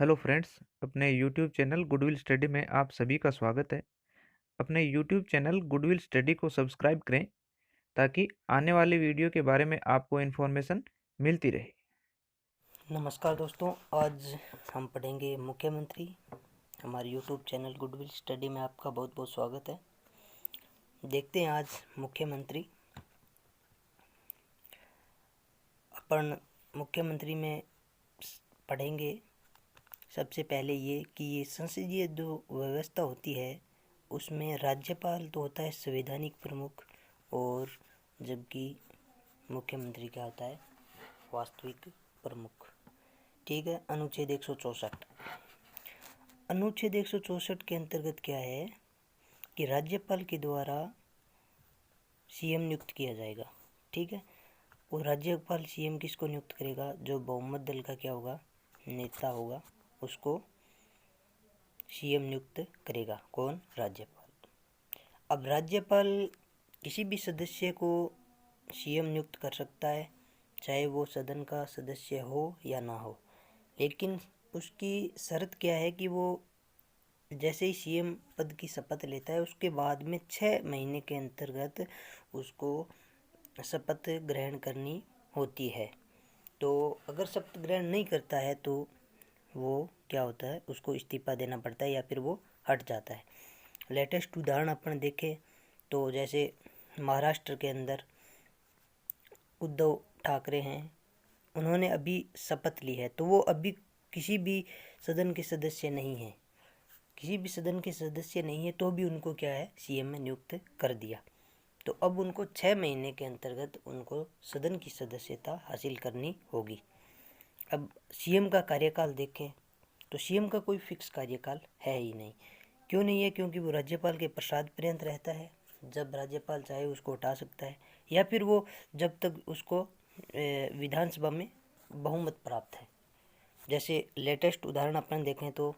Hello friends, अपने YouTube channel goodwill study में आप सभी का स्वागत है। अपने यूट्यूब चैनल गुडविल स्टडी को सब्सक्राइब करें ताकि आने वाली वीडियो के बारे में आपको इन्फॉर्मेशन मिलती रहे। नमस्कार दोस्तों, आज हम पढ़ेंगे मुख्यमंत्री। हमारे यूट्यूब चैनल गुडविल स्टडी में आपका बहुत बहुत स्वागत है। देखते हैं आज मुख्यमंत्री। अपन मुख्यमंत्री में पढ़ेंगे सबसे पहले ये कि ये संसदीय जो व्यवस्था होती है उसमें राज्यपाल तो होता है संवैधानिक प्रमुख, और जबकि मुख्यमंत्री क्या होता है, वास्तविक प्रमुख। ठीक है। अनुच्छेद 164। अनुच्छेद 164 के अंतर्गत क्या है कि राज्यपाल के द्वारा सीएम नियुक्त किया जाएगा। ठीक है। और राज्यपाल सीएम किसको नियुक्त करेगा? जो बहुमत दल का क्या होगा, नेता होगा, उसको सीएम नियुक्त करेगा। कौन? राज्यपाल। अब राज्यपाल किसी भी सदस्य को सीएम नियुक्त कर सकता है, चाहे वो सदन का सदस्य हो या ना हो, लेकिन उसकी शर्त क्या है कि वो जैसे ही सीएम पद की शपथ लेता है उसके बाद में 6 महीने के अंतर्गत उसको शपथ ग्रहण करनी होती है। तो अगर शपथ ग्रहण नहीं करता है तो वो क्या होता है, उसको इस्तीफा देना पड़ता है या फिर वो हट जाता है। लेटेस्ट उदाहरण अपन देखें तो जैसे महाराष्ट्र के अंदर उद्धव ठाकरे हैं, उन्होंने अभी शपथ ली है, तो वो अभी किसी भी सदन के सदस्य नहीं है। किसी भी सदन के सदस्य नहीं है तो भी उनको क्या है, सीएम में नियुक्त कर दिया। तो अब उनको 6 महीने के अंतर्गत उनको सदन की सदस्यता हासिल करनी होगी। अब सीएम का कार्यकाल देखें तो सीएम का कोई फिक्स कार्यकाल है ही नहीं। क्यों नहीं है? क्योंकि वो राज्यपाल के प्रसाद पर्यंत रहता है। जब राज्यपाल चाहे उसको हटा सकता है, या फिर वो जब तक उसको विधानसभा में बहुमत प्राप्त है। जैसे लेटेस्ट उदाहरण अपन देखें तो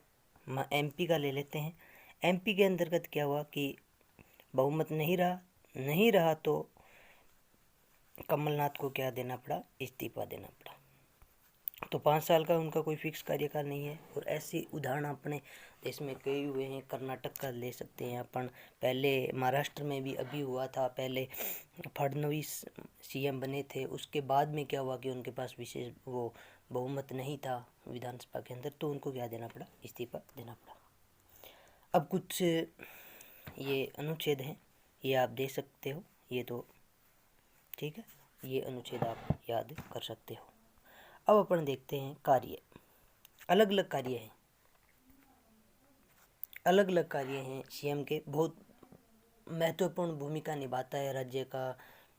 एमपी का ले लेते हैं। एमपी के अंतर्गत क्या हुआ कि बहुमत नहीं रहा तो कमलनाथ को क्या देना पड़ा, इस्तीफा देना पड़ा। तो 5 साल का उनका कोई फिक्स कार्यकाल नहीं है। और ऐसे उदाहरण अपने देश में कई हुए हैं। कर्नाटक का ले सकते हैं अपन, पहले महाराष्ट्र में भी अभी हुआ था। पहले फडणवीस सीएम बने थे, उसके बाद में क्या हुआ कि उनके पास विशेष वो बहुमत नहीं था विधानसभा के अंदर, तो उनको क्या देना पड़ा, इस्तीफा देना पड़ा। अब कुछ ये अनुच्छेद हैं, ये आप दे सकते हो, ये तो ठीक है, ये अनुच्छेद आप याद कर सकते हो। अब अपन देखते हैं कार्य। अलग अलग कार्य हैं, अलग अलग कार्य हैं सीएम के। बहुत महत्वपूर्ण भूमिका निभाता है राज्य का।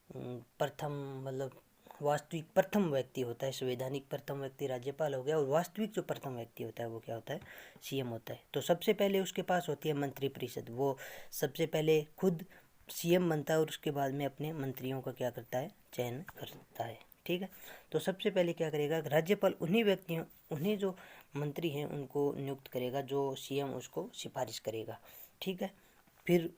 प्रथम मतलब वास्तविक प्रथम व्यक्ति होता है, संवैधानिक प्रथम व्यक्ति राज्यपाल हो गया, और वास्तविक जो प्रथम व्यक्ति होता है वो क्या होता है, सीएम होता है। तो सबसे पहले उसके पास होती है मंत्रिपरिषद। वो सबसे पहले खुद सीएम बनता है और उसके बाद में अपने मंत्रियों का क्या करता है, चयन करता है। ठीक है। तो सबसे पहले क्या करेगा, राज्यपाल उन्हीं व्यक्तियों, उन्हें जो मंत्री हैं उनको नियुक्त करेगा, जो सीएम उसको सिफारिश करेगा। ठीक है। फिर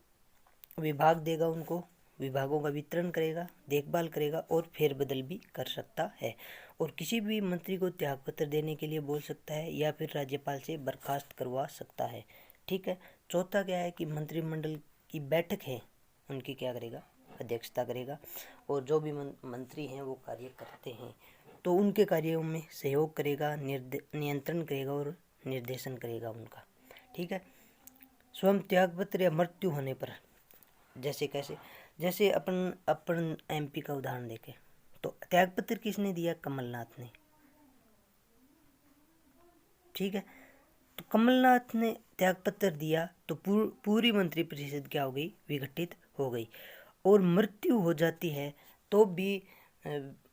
विभाग देगा उनको, विभागों का वितरण करेगा, देखभाल करेगा, और फेरबदल भी कर सकता है। और किसी भी मंत्री को त्यागपत्र देने के लिए बोल सकता है, या फिर राज्यपाल से बर्खास्त करवा सकता है। ठीक है। चौथा क्या है कि मंत्रिमंडल की बैठक है, उनकी क्या करेगा, अध्यक्षता करेगा। और जो भी मंत्री हैं वो कार्य करते हैं तो उनके कार्यों में सहयोग करेगा, नियंत्रण करेगा और निर्देशन करेगा उनका। ठीक है। स्वयं त्यागपत्र या मृत्यु होने पर, जैसे कैसे, जैसे अपन अपन एमपी का उदाहरण देखें तो त्यागपत्र किसने दिया, कमलनाथ ने। ठीक है। तो कमलनाथ ने त्यागपत्र दिया तो पूरी मंत्रिपरिषद क्या हो गई, विघटित हो गई। और मृत्यु हो जाती है तो भी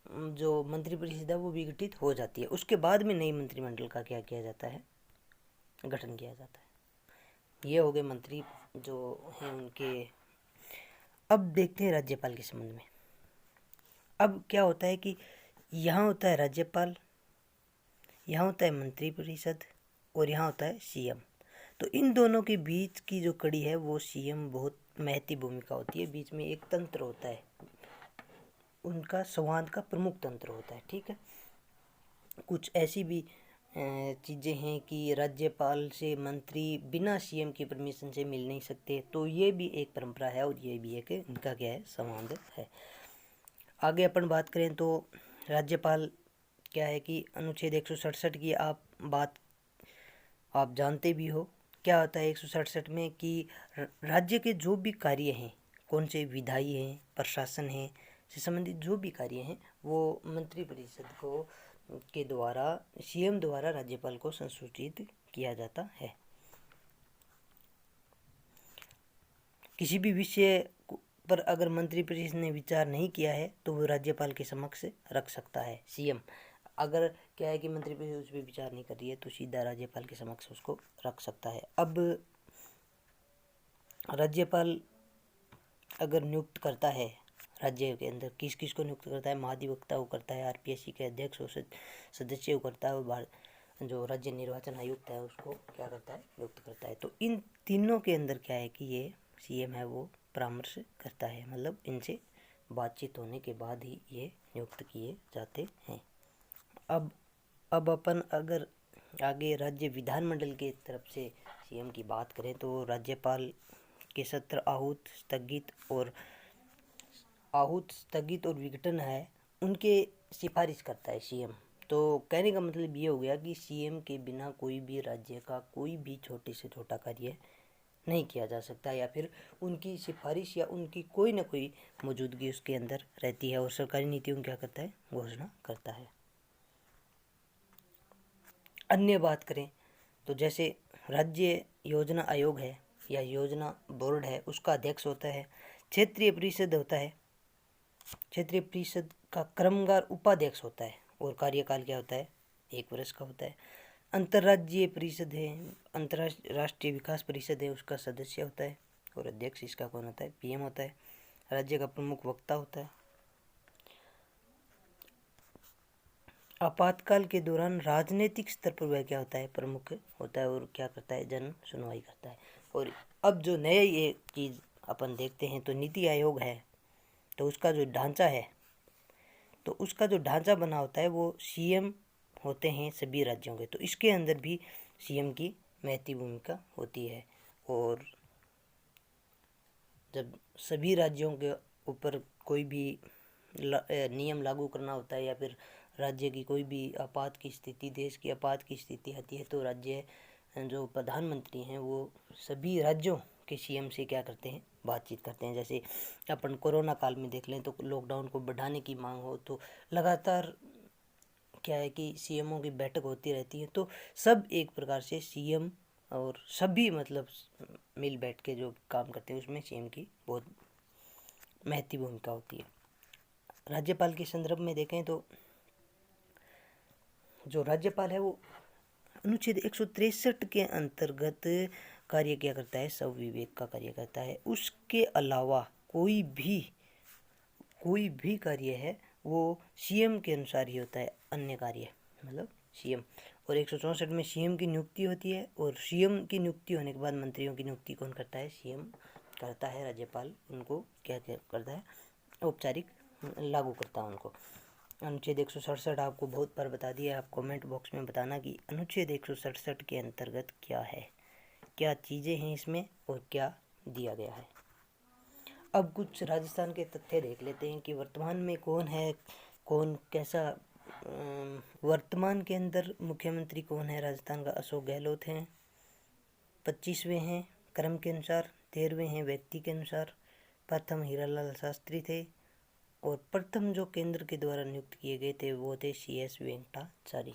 जो मंत्रिपरिषद है वो विघटित हो जाती है। उसके बाद में नई मंत्रिमंडल का क्या किया जाता है, गठन किया जाता है। ये हो गए मंत्री जो हैं उनके। अब देखते हैं राज्यपाल के संबंध में। अब क्या होता है कि यहाँ होता है राज्यपाल, यहाँ होता है मंत्रिपरिषद, और यहाँ होता है सीएम। तो इन दोनों के बीच की जो कड़ी है वो सीएम, बहुत महत्वपूर्ण भूमिका होती है। बीच में एक तंत्र होता है, उनका संवाद का प्रमुख तंत्र होता है। ठीक है। कुछ ऐसी भी चीज़ें हैं कि राज्यपाल से मंत्री बिना सीएम की परमिशन से मिल नहीं सकते, तो ये भी एक परंपरा है और ये भी एक इनका क्या है, संवाद है। आगे अपन बात करें तो राज्यपाल क्या है कि अनुच्छेद 167 की बात आप जानते भी हो। क्या होता है 167 में कि राज्य के जो भी कार्य हैं, कौन से विधायी हैं, प्रशासन हैं से संबंधित जो भी कार्य हैं, वो मंत्रिपरिषद को के द्वारा सीएम द्वारा राज्यपाल को संसूचित किया जाता है। किसी भी विषय पर अगर मंत्रिपरिषद ने विचार नहीं किया है तो वो राज्यपाल के समक्ष रख सकता है सीएम। अगर क्या है कि मंत्रिपरिषद उस पर विचार नहीं कर रही है तो सीधा राज्यपाल के समक्ष उसको रख सकता है। अब राज्यपाल अगर नियुक्त करता है, राज्य के अंदर किस किस को नियुक्त करता है, महाधिवक्ता को करता है, आरपीएससी के अध्यक्ष और सदस्य को करता है, और जो राज्य निर्वाचन आयुक्त है उसको क्या करता है, नियुक्त करता है। तो इन तीनों के अंदर क्या है कि ये सीएम है वो परामर्श करता है, मतलब इनसे बातचीत होने के बाद ही ये नियुक्त किए जाते हैं। अब अपन अगर आगे राज्य विधानमंडल के तरफ से सीएम की बात करें तो राज्यपाल के सत्र आहूत स्थगित और विघटन है उनके सिफारिश करता है सीएम। तो कहने का मतलब ये हो गया कि सीएम के बिना कोई भी राज्य का कोई भी छोटे से छोटा कार्य नहीं किया जा सकता, या फिर उनकी सिफारिश या उनकी कोई ना कोई मौजूदगी उसके अंदर रहती है और सरकारी नीतियों क्या करता है, घोषणा करता है। अन्य बात करें तो जैसे राज्य योजना आयोग है या योजना बोर्ड है, उसका अध्यक्ष होता है, क्षेत्रीय परिषद होता है, क्षेत्रीय परिषद का क्रमवार उपाध्यक्ष होता है और कार्यकाल क्या होता है, 1 वर्ष का होता है। अंतर्राज्यीय परिषद है, अंतर्राष्ट्रीय विकास परिषद है, उसका सदस्य होता है और अध्यक्ष इसका कौन होता है, पीएम होता है। राज्य का प्रमुख वक्ता होता है। आपातकाल के दौरान राजनीतिक स्तर पर वह क्या होता है, प्रमुख होता है और क्या करता है, जन सुनवाई करता है। और अब जो नया ये चीज़ अपन देखते हैं तो नीति आयोग है, तो उसका जो ढांचा है, तो उसका जो ढांचा बना होता है वो सीएम होते हैं सभी राज्यों के, तो इसके अंदर भी सीएम की महत्वपूर्ण भूमिका होती है। और जब सभी राज्यों के ऊपर कोई भी नियम लागू करना होता है या फिर राज्य की कोई भी आपात की स्थिति, देश की आपात की स्थिति आती है, तो राज्य जो प्रधानमंत्री हैं वो सभी राज्यों के सीएम से क्या करते हैं, बातचीत करते हैं। जैसे अपन कोरोना काल में देख लें तो लॉकडाउन को बढ़ाने की मांग हो तो लगातार क्या है कि सीएमओ की बैठक होती रहती है, तो सब एक प्रकार से सीएम और सभी मतलब मिल बैठ के जो काम करते हैं उसमें सीएम की बहुत महत्वपूर्ण भूमिका होती है। राज्यपाल के संदर्भ में देखें तो जो राज्यपाल है वो अनुच्छेद 163 के अंतर्गत कार्य क्या करता है, स्वविवेक का कार्य करता है। उसके अलावा कोई भी कार्य है वो सीएम के अनुसार ही होता है, अन्य कार्य मतलब सीएम। और 164 में सीएम की नियुक्ति होती है और सीएम की नियुक्ति होने के बाद मंत्रियों की नियुक्ति कौन करता है, सीएम करता है। राज्यपाल उनको क्या क्या करता है, औपचारिक लागू करता है उनको। अनुच्छेद 167 आपको बहुत बार बता दिया, आप कमेंट बॉक्स में बताना कि अनुच्छेद 167 के अंतर्गत क्या है, क्या चीज़ें हैं इसमें और क्या दिया गया है। अब कुछ राजस्थान के तथ्य देख लेते हैं कि वर्तमान में कौन है, कौन कैसा। वर्तमान के अंदर मुख्यमंत्री कौन है राजस्थान का, अशोक गहलोत हैं, 25वें हैं क्रम के अनुसार, 13वें हैं व्यक्ति के अनुसार। प्रथम हीरालाल शास्त्री थे और प्रथम जो केंद्र के द्वारा नियुक्त किए गए थे वो थे CS वेंकटाचारी।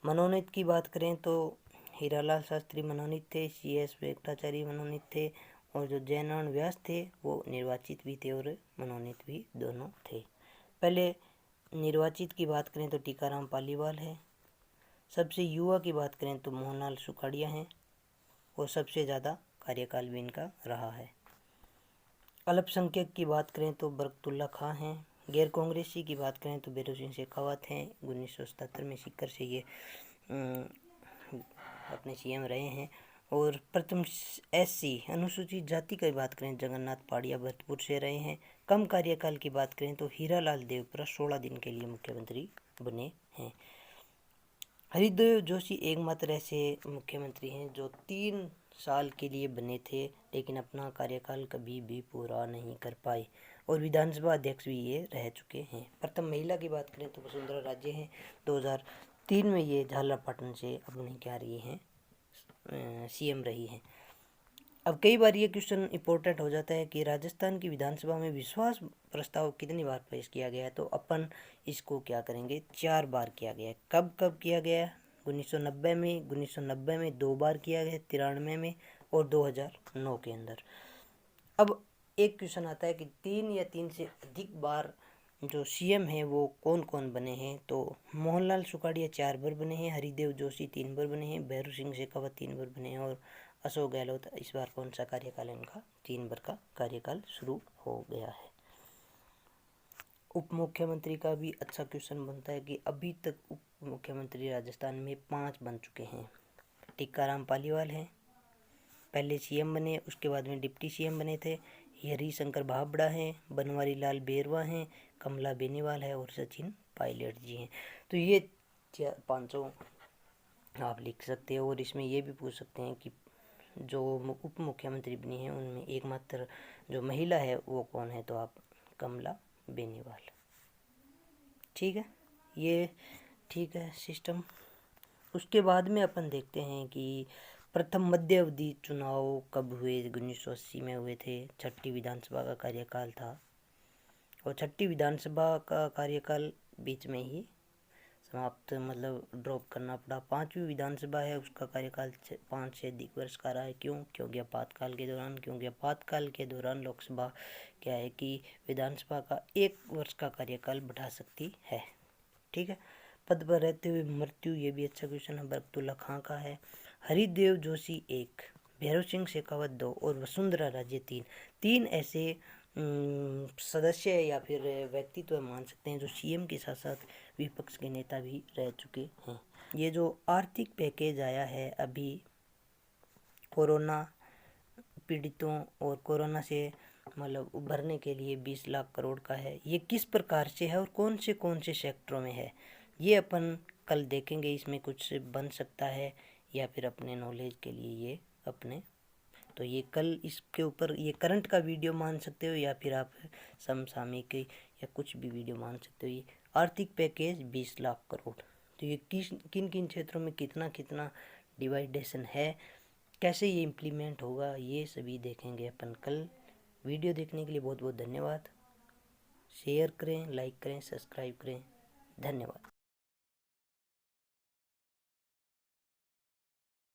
मनोनीत की बात करें तो हीरालाल शास्त्री मनोनीत थे, CS वेंकटाचारी मनोनीत थे, और जो जयनारायण व्यास थे वो निर्वाचित भी थे और मनोनीत भी दोनों थे। पहले निर्वाचित की बात करें तो टीकाराम पालीवाल है, सबसे युवा की बात करें तो मोहनलाल सुखाड़िया हैं और सबसे ज़्यादा कार्यकाल भी इनका रहा है। अल्पसंख्यक की बात करें तो बरकतुल्ला खां हैं, गैर कांग्रेसी की बात करें तो बेरोज सिंह शेखावत हैं, 1977 में सीकर से ये अपने सीएम रहे हैं। और प्रथम SC अनुसूचित जाति की बात करें जगन्नाथ पाड़िया भरतपुर से रहे हैं। कम कार्यकाल की बात करें तो हीरालाल देवपुरा 16 दिन के लिए मुख्यमंत्री बने हैं। हरिदेव जोशी एकमात्र ऐसे मुख्यमंत्री हैं जो 3 साल के लिए बने थे लेकिन अपना कार्यकाल कभी भी पूरा नहीं कर पाए और विधानसभा अध्यक्ष भी ये रह चुके हैं। प्रथम महिला की बात करें तो वसुंधरा राजे हैं। 2003 में ये झालरापाटन से अपने क्या रही हैं, सीएम रही हैं। अब कई बार ये क्वेश्चन इम्पोर्टेंट हो जाता है कि राजस्थान की विधानसभा में विश्वास प्रस्ताव कितनी बार पेश किया गया है, तो अपन इसको क्या करेंगे, 4 बार किया गया है। कब कब किया गया है? 1990 में, 1990 में 2 बार किया गया, 93 में और 2009 के अंदर। अब एक क्वेश्चन आता है कि 3 या 3 से अधिक बार जो सीएम हैं वो कौन कौन बने हैं, तो मोहनलाल सुखाड़िया 4 बार बने हैं, हरिदेव जोशी 3 बार बने हैं, भैरू सिंह शेखावत 3 बार बने हैं और अशोक गहलोत इस बार कौन सा कार्यकाल है इनका, 3 बार का कार्यकाल शुरू हो गया है। उप मुख्यमंत्री का भी अच्छा क्वेश्चन बनता है कि अभी तक उप मुख्यमंत्री राजस्थान में 5 बन चुके हैं। टीकाराम पालीवाल हैं, पहले सीएम बने, उसके बाद में डिप्टी सीएम बने थे। हरिशंकर भाभड़ा हैं, बनवारी लाल बेरवा हैं, कमला बेनीवाल है और सचिन पायलट जी हैं। तो ये 500 आप लिख सकते हो और इसमें ये भी पूछ सकते हैं कि जो उप मुख्यमंत्री बनी है उनमें एकमात्र जो महिला है वो कौन है, तो आप कमला बेनीवाल। ठीक है, ये ठीक है सिस्टम। उसके बाद में अपन देखते हैं कि प्रथम मध्य अवधि चुनाव कब हुए। 1980 में हुए थे, 6ठी विधानसभा का कार्यकाल था और 6ठी विधानसभा का कार्यकाल बीच में ही समाप्त, मतलब ड्रॉप करना पड़ा। 5वीं विधानसभा है, उसका कार्यकाल 5 से अधिक वर्ष का रहा है। क्यों? क्योंकि आपातकाल के दौरान लोकसभा क्या है कि विधानसभा का 1 वर्ष का कार्यकाल बढ़ा सकती है। ठीक है, पद पर रहते हुए मृत्यु, ये भी अच्छा क्वेश्चन है, बरकतुल्ला खां का है। हरिदेव जोशी 1, भैरव सिंह शेखावत 2 और वसुंधरा राजे 3 ऐसे सदस्य या फिर व्यक्तित्व मान सकते हैं जो सीएम के साथ साथ विपक्ष के नेता भी रह चुके हैं। ये जो आर्थिक पैकेज आया है अभी कोरोना पीड़ितों और कोरोना से मतलब उभरने के लिए 20 लाख करोड़ का है, ये किस प्रकार से है और कौन से सेक्टरों में है, ये अपन कल देखेंगे। इसमें कुछ बन सकता है या फिर अपने नॉलेज के लिए ये अपने, तो ये कल इसके ऊपर ये करंट का वीडियो मान सकते हो या फिर आप समसामयिक या कुछ भी वीडियो मान सकते हो। ये आर्थिक पैकेज 20 लाख करोड़, तो ये किन किन क्षेत्रों में कितना कितना डिवाइडेशन है, कैसे ये इम्प्लीमेंट होगा, ये सभी देखेंगे अपन कल। वीडियो देखने के लिए बहुत बहुत धन्यवाद। शेयर करें, लाइक करें, सब्सक्राइब करें। धन्यवाद।